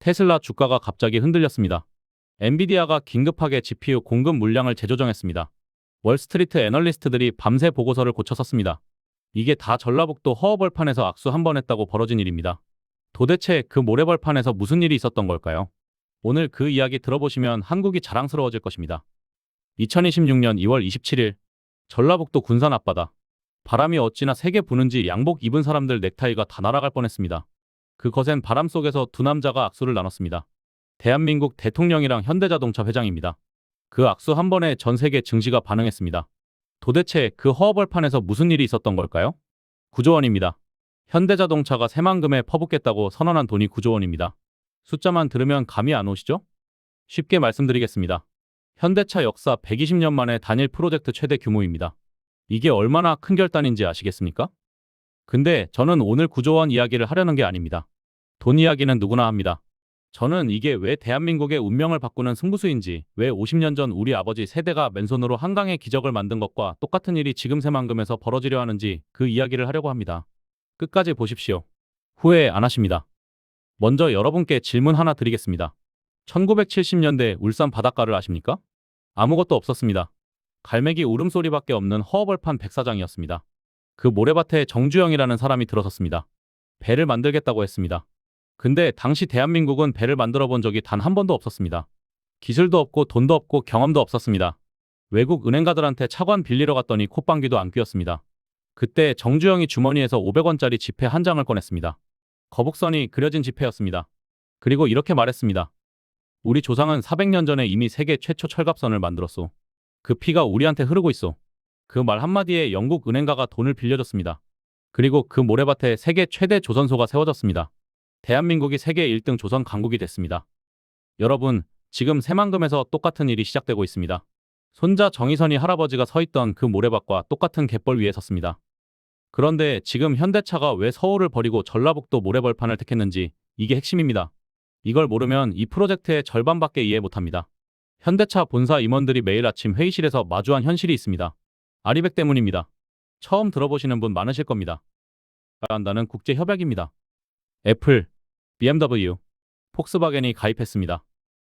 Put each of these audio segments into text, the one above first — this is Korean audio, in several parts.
테슬라 주가가 갑자기 흔들렸습니다. 엔비디아가 긴급하게 GPU 공급 물량을 재조정했습니다. 월스트리트 애널리스트들이 밤새 보고서를 고쳐 썼습니다. 이게 다 전라북도 허허벌판에서 악수 한 번 했다고 벌어진 일입니다. 도대체 그 모래벌판에서 무슨 일이 있었던 걸까요? 오늘 그 이야기 들어보시면 한국이 자랑스러워질 것입니다. 2026년 2월 27일 전라북도 군산 앞바다. 바람이 어찌나 세게 부는지 양복 입은 사람들 넥타이가 다 날아갈 뻔했습니다. 그 거센 바람 속에서 두 남자가 악수를 나눴습니다. 대한민국 대통령이랑 현대자동차 회장입니다. 그 악수 한 번에 전 세계 증시가 반응했습니다. 도대체 그 허허벌판에서 무슨 일이 있었던 걸까요? 9조 원입니다. 현대자동차가 새만금에 퍼붓겠다고 선언한 돈이 9조 원입니다. 숫자만 들으면 감이 안 오시죠? 쉽게 말씀드리겠습니다. 현대차 역사 120년 만에 단일 프로젝트 최대 규모입니다. 이게 얼마나 큰 결단인지 아시겠습니까? 근데 저는 오늘 9조 원 이야기를 하려는 게 아닙니다. 돈 이야기는 누구나 합니다. 저는 이게 왜 대한민국의 운명을 바꾸는 승부수인지, 왜 50년 전 우리 아버지 세대가 맨손으로 한강의 기적을 만든 것과 똑같은 일이 지금 새만금에서 벌어지려 하는지 그 이야기를 하려고 합니다. 끝까지 보십시오. 후회 안 하십니다. 먼저 여러분께 질문 하나 드리겠습니다. 1970년대 울산 바닷가를 아십니까? 아무것도 없었습니다. 갈매기 울음소리밖에 없는 허허벌판 백사장이었습니다. 그 모래밭에 정주영이라는 사람이 들어섰습니다. 배를 만들겠다고 했습니다. 근데 당시 대한민국은 배를 만들어 본 적이 단 한 번도 없었습니다. 기술도 없고 돈도 없고 경험도 없었습니다. 외국 은행가들한테 차관 빌리러 갔더니 콧방귀도 안 뀌었습니다. 그때 정주영이 주머니에서 500원짜리 지폐 한 장을 꺼냈습니다. 거북선이 그려진 지폐였습니다. 그리고 이렇게 말했습니다. 우리 조상은 400년 전에 이미 세계 최초 철갑선을 만들었소. 그 피가 우리한테 흐르고 있소. 그 말 한마디에 영국 은행가가 돈을 빌려줬습니다. 그리고 그 모래밭에 세계 최대 조선소가 세워졌습니다. 대한민국이 세계 1등 조선 강국이 됐습니다. 여러분, 지금 새만금에서 똑같은 일이 시작되고 있습니다. 손자 정의선이 할아버지가 서 있던 그 모래밭과 똑같은 갯벌 위에 섰습니다. 그런데 지금 현대차가 왜 서울을 버리고 전라북도 모래벌판을 택했는지 이게 핵심입니다. 이걸 모르면 이 프로젝트의 절반밖에 이해 못합니다. 현대차 본사 임원들이 매일 아침 회의실에서 마주한 현실이 있습니다. 아리백 때문입니다. 처음 들어보시는 분 많으실 겁니다. 한다는 국제협약입니다. 애플, BMW, 폭스바겐이 가입했습니다.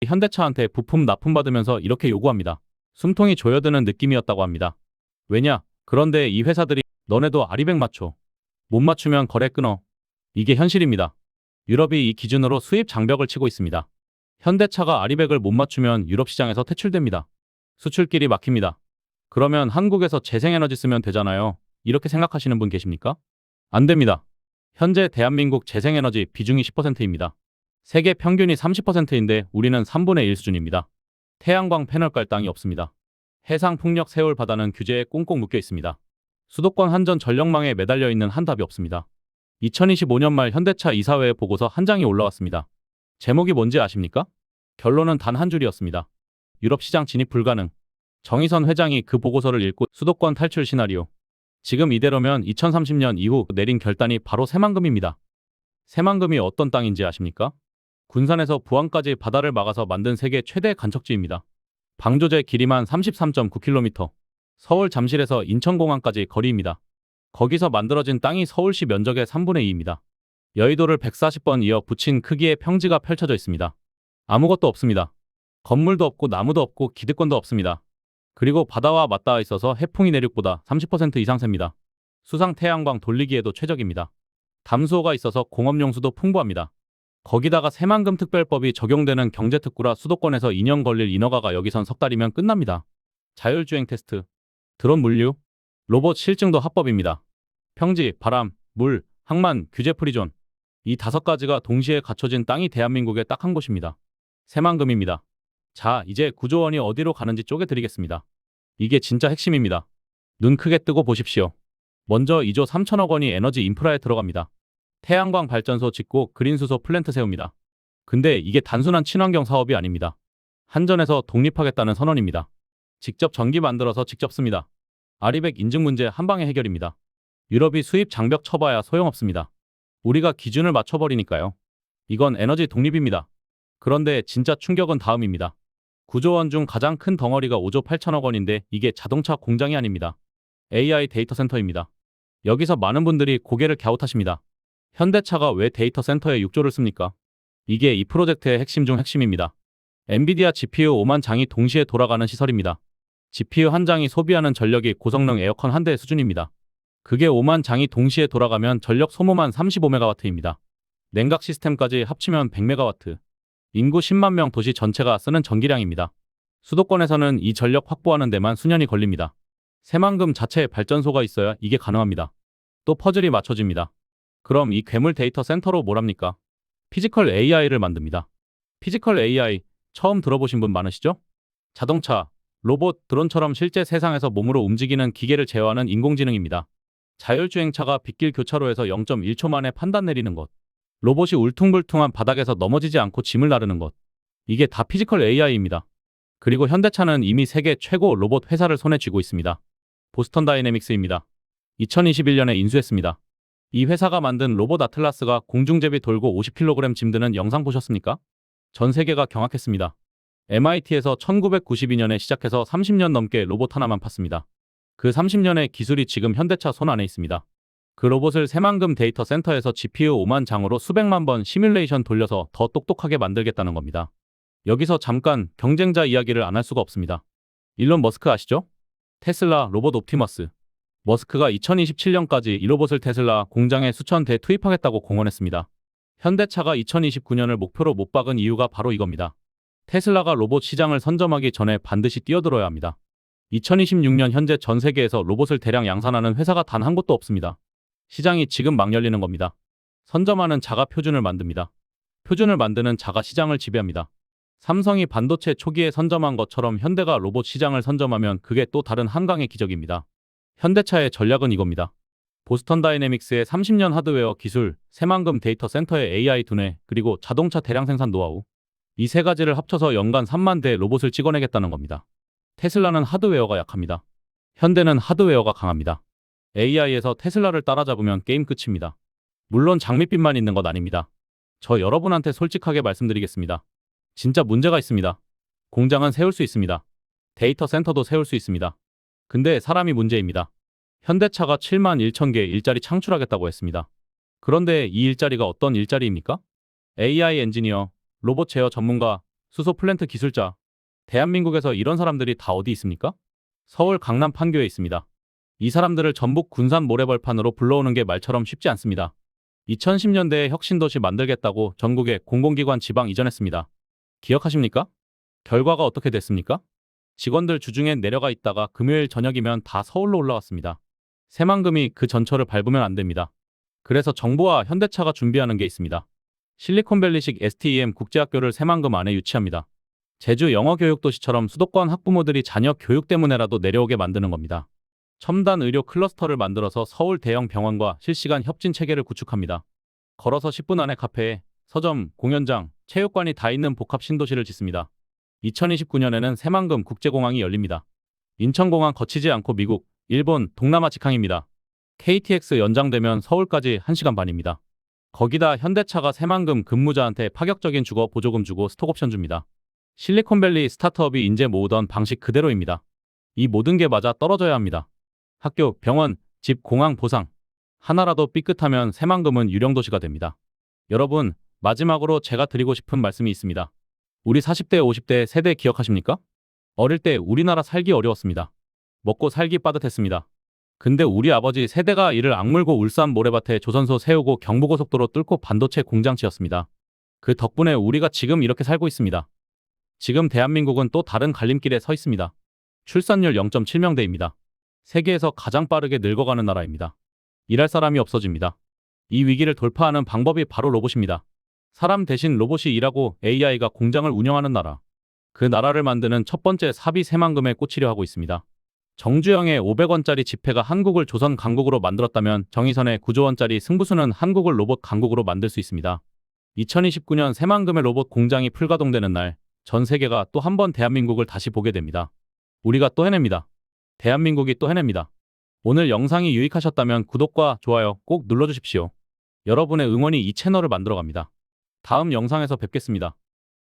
현대차한테 부품 납품받으면서 이렇게 요구합니다. 숨통이 조여드는 느낌이었다고 합니다. 왜냐? 그런데 이 회사들이 너네도 아리백 맞춰. 못 맞추면 거래 끊어. 이게 현실입니다. 유럽이 이 기준으로 수입 장벽을 치고 있습니다. 현대차가 아리백을 못 맞추면 유럽 시장에서 퇴출됩니다. 수출길이 막힙니다. 그러면 한국에서 재생에너지 쓰면 되잖아요. 이렇게 생각하시는 분 계십니까? 안 됩니다. 현재 대한민국 재생에너지 비중이 10%입니다. 세계 평균이 30%인데 우리는 3분의 1 수준입니다. 태양광 패널 깔 땅이 없습니다. 해상 풍력 세울 바다는 규제에 꽁꽁 묶여 있습니다. 수도권 한전 전력망에 매달려 있는 한 답이 없습니다. 2025년 말 현대차 이사회의 보고서 한 장이 올라왔습니다. 제목이 뭔지 아십니까? 결론은 단 한 줄이었습니다. 유럽 시장 진입 불가능. 정의선 회장이 그 보고서를 읽고 수도권 탈출 시나리오. 지금 이대로면 2030년 이후 내린 결단이 바로 새만금입니다. 새만금이 어떤 땅인지 아십니까? 군산에서 부안까지 바다를 막아서 만든 세계 최대 간척지입니다. 방조제 길이만 33.9km. 서울 잠실에서 인천공항까지 거리입니다. 거기서 만들어진 땅이 서울시 면적의 3분의 2입니다. 여의도를 140번 이어 붙인 크기의 평지가 펼쳐져 있습니다. 아무것도 없습니다. 건물도 없고 나무도 없고 기득권도 없습니다. 그리고 바다와 맞닿아 있어서 해풍이 내륙보다 30% 이상 셉니다. 수상 태양광 돌리기에도 최적입니다. 담수호가 있어서 공업용수도 풍부합니다. 거기다가 새만금 특별법이 적용되는 경제특구라 수도권에서 2년 걸릴 인허가가 여기선 석 달이면 끝납니다. 자율주행 테스트, 드론 물류, 로봇 실증도 합법입니다. 평지, 바람, 물, 항만, 규제 프리존. 이 5가지가 동시에 갖춰진 땅이 대한민국에 딱 한 곳입니다. 새만금입니다. 자, 이제 9조 원이 어디로 가는지 쪼개드리겠습니다. 이게 진짜 핵심입니다. 눈 크게 뜨고 보십시오. 먼저 2조 3천억 원이 에너지 인프라에 들어갑니다. 태양광 발전소 짓고 그린수소 플랜트 세웁니다. 근데 이게 단순한 친환경 사업이 아닙니다. 한전에서 독립하겠다는 선언입니다. 직접 전기 만들어서 직접 씁니다. 아리백 인증 문제 한 방에 해결입니다. 유럽이 수입 장벽 쳐봐야 소용없습니다. 우리가 기준을 맞춰버리니까요. 이건 에너지 독립입니다. 그런데 진짜 충격은 다음입니다. 9조 원 중 가장 큰 덩어리가 5조 8천억 원인데 이게 자동차 공장이 아닙니다. AI 데이터 센터입니다. 여기서 많은 분들이 고개를 갸웃하십니다. 현대차가 왜 데이터 센터에 6조를 씁니까? 이게 이 프로젝트의 핵심 중 핵심입니다. 엔비디아 GPU 5만 장이 동시에 돌아가는 시설입니다. GPU 한 장이 소비하는 전력이 고성능 에어컨 한 대 수준입니다. 그게 5만 장이 동시에 돌아가면 전력 소모만 35메가와트입니다. 냉각 시스템까지 합치면 100메가와트. 인구 10만 명 도시 전체가 쓰는 전기량입니다. 수도권에서는 이 전력 확보하는 데만 수년이 걸립니다. 새만금 자체에 발전소가 있어야 이게 가능합니다. 또 퍼즐이 맞춰집니다. 그럼 이 괴물 데이터 센터로 뭘 합니까? 피지컬 AI를 만듭니다. 피지컬 AI 처음 들어보신 분 많으시죠? 자동차, 로봇, 드론처럼 실제 세상에서 몸으로 움직이는 기계를 제어하는 인공지능입니다. 자율주행차가 빗길 교차로에서 0.1초 만에 판단 내리는 것. 로봇이 울퉁불퉁한 바닥에서 넘어지지 않고 짐을 나르는 것. 이게 다 피지컬 AI입니다. 그리고 현대차는 이미 세계 최고 로봇 회사를 손에 쥐고 있습니다. 보스턴 다이내믹스입니다. 2021년에 인수했습니다. 이 회사가 만든 로봇 아틀라스가 공중제비 돌고 50kg 짐 드는 영상 보셨습니까? 전 세계가 경악했습니다. MIT에서 1992년에 시작해서 30년 넘게 로봇 하나만 팠습니다. 그 30년의 기술이 지금 현대차 손 안에 있습니다. 그 로봇을 새만금 데이터 센터에서 GPU 5만 장으로 수백만 번 시뮬레이션 돌려서 더 똑똑하게 만들겠다는 겁니다. 여기서 잠깐 경쟁자 이야기를 안 할 수가 없습니다. 일론 머스크 아시죠? 테슬라 로봇 옵티머스. 머스크가 2027년까지 이 로봇을 테슬라 공장에 수천 대 투입하겠다고 공언했습니다. 현대차가 2029년을 목표로 못 박은 이유가 바로 이겁니다. 테슬라가 로봇 시장을 선점하기 전에 반드시 뛰어들어야 합니다. 2026년 현재 전 세계에서 로봇을 대량 양산하는 회사가 단 한 곳도 없습니다. 시장이 지금 막 열리는 겁니다. 선점하는 자가 표준을 만듭니다. 표준을 만드는 자가 시장을 지배합니다. 삼성이 반도체 초기에 선점한 것처럼 현대가 로봇 시장을 선점하면 그게 또 다른 한강의 기적입니다. 현대차의 전략은 이겁니다. 보스턴 다이내믹스의 30년 하드웨어 기술, 새만금 데이터 센터의 AI 두뇌, 그리고 자동차 대량 생산 노하우. 이 세 가지를 합쳐서 연간 3만 대 로봇을 찍어내겠다는 겁니다. 테슬라는 하드웨어가 약합니다. 현대는 하드웨어가 강합니다. AI에서 테슬라를 따라잡으면 게임 끝입니다. 물론 장밋빛만 있는 것 아닙니다. 저 여러분한테 솔직하게 말씀드리겠습니다. 진짜 문제가 있습니다. 공장은 세울 수 있습니다. 데이터 센터도 세울 수 있습니다. 근데 사람이 문제입니다. 현대차가 7만 1천 개 일자리 창출하겠다고 했습니다. 그런데 이 일자리가 어떤 일자리입니까? AI 엔지니어, 로봇 제어 전문가, 수소 플랜트 기술자. 대한민국에서 이런 사람들이 다 어디 있습니까? 서울 강남 판교에 있습니다. 이 사람들을 전북 군산 모래벌판으로 불러오는 게 말처럼 쉽지 않습니다. 2010년대에 혁신도시 만들겠다고 전국의 공공기관 지방 이전했습니다. 기억하십니까? 결과가 어떻게 됐습니까? 직원들 주중에 내려가 있다가 금요일 저녁이면 다 서울로 올라왔습니다. 새만금이 그 전철을 밟으면 안 됩니다. 그래서 정부와 현대차가 준비하는 게 있습니다. 실리콘밸리식 STEM 국제학교를 새만금 안에 유치합니다. 제주 영어교육도시처럼 수도권 학부모들이 자녀 교육 때문에라도 내려오게 만드는 겁니다. 첨단 의료 클러스터를 만들어서 서울 대형 병원과 실시간 협진 체계를 구축합니다. 걸어서 10분 안에 카페에 서점, 공연장, 체육관이 다 있는 복합 신도시를 짓습니다. 2029년에는 새만금 국제공항이 열립니다. 인천공항 거치지 않고 미국, 일본, 동남아 직항입니다. KTX 연장되면 서울까지 1시간 반입니다. 거기다 현대차가 새만금 근무자한테 파격적인 주거 보조금 주고 스톡옵션 줍니다. 실리콘밸리 스타트업이 인재 모으던 방식 그대로입니다. 이 모든 게 맞아 떨어져야 합니다. 학교, 병원, 집, 공항 보상. 하나라도 삐끗하면 새만금은 유령도시가 됩니다. 여러분, 마지막으로 제가 드리고 싶은 말씀이 있습니다. 우리 40대, 50대 세대 기억하십니까? 어릴 때 우리나라 살기 어려웠습니다. 먹고 살기 빠듯했습니다. 근데 우리 아버지 세대가 이를 악물고 울산 모래밭에 조선소 세우고 경부고속도로 뚫고 반도체 공장 지었습니다. 그 덕분에 우리가 지금 이렇게 살고 있습니다. 지금 대한민국은 또 다른 갈림길에 서 있습니다. 출산율 0.7명대입니다. 세계에서 가장 빠르게 늙어가는 나라입니다. 일할 사람이 없어집니다. 이 위기를 돌파하는 방법이 바로 로봇입니다. 사람 대신 로봇이 일하고 AI가 공장을 운영하는 나라. 그 나라를 만드는 첫 번째 사비 새만금에 꽂히려 하고 있습니다. 정주영의 500원짜리 지폐가 한국을 조선 강국으로 만들었다면 정의선의 9조원짜리 승부수는 한국을 로봇 강국으로 만들 수 있습니다. 2029년 새만금의 로봇 공장이 풀가동되는 날, 전 세계가 또 한 번 대한민국을 다시 보게 됩니다. 우리가 또 해냅니다. 대한민국이 또 해냅니다. 오늘 영상이 유익하셨다면 구독과 좋아요 꼭 눌러주십시오. 여러분의 응원이 이 채널을 만들어갑니다. 다음 영상에서 뵙겠습니다.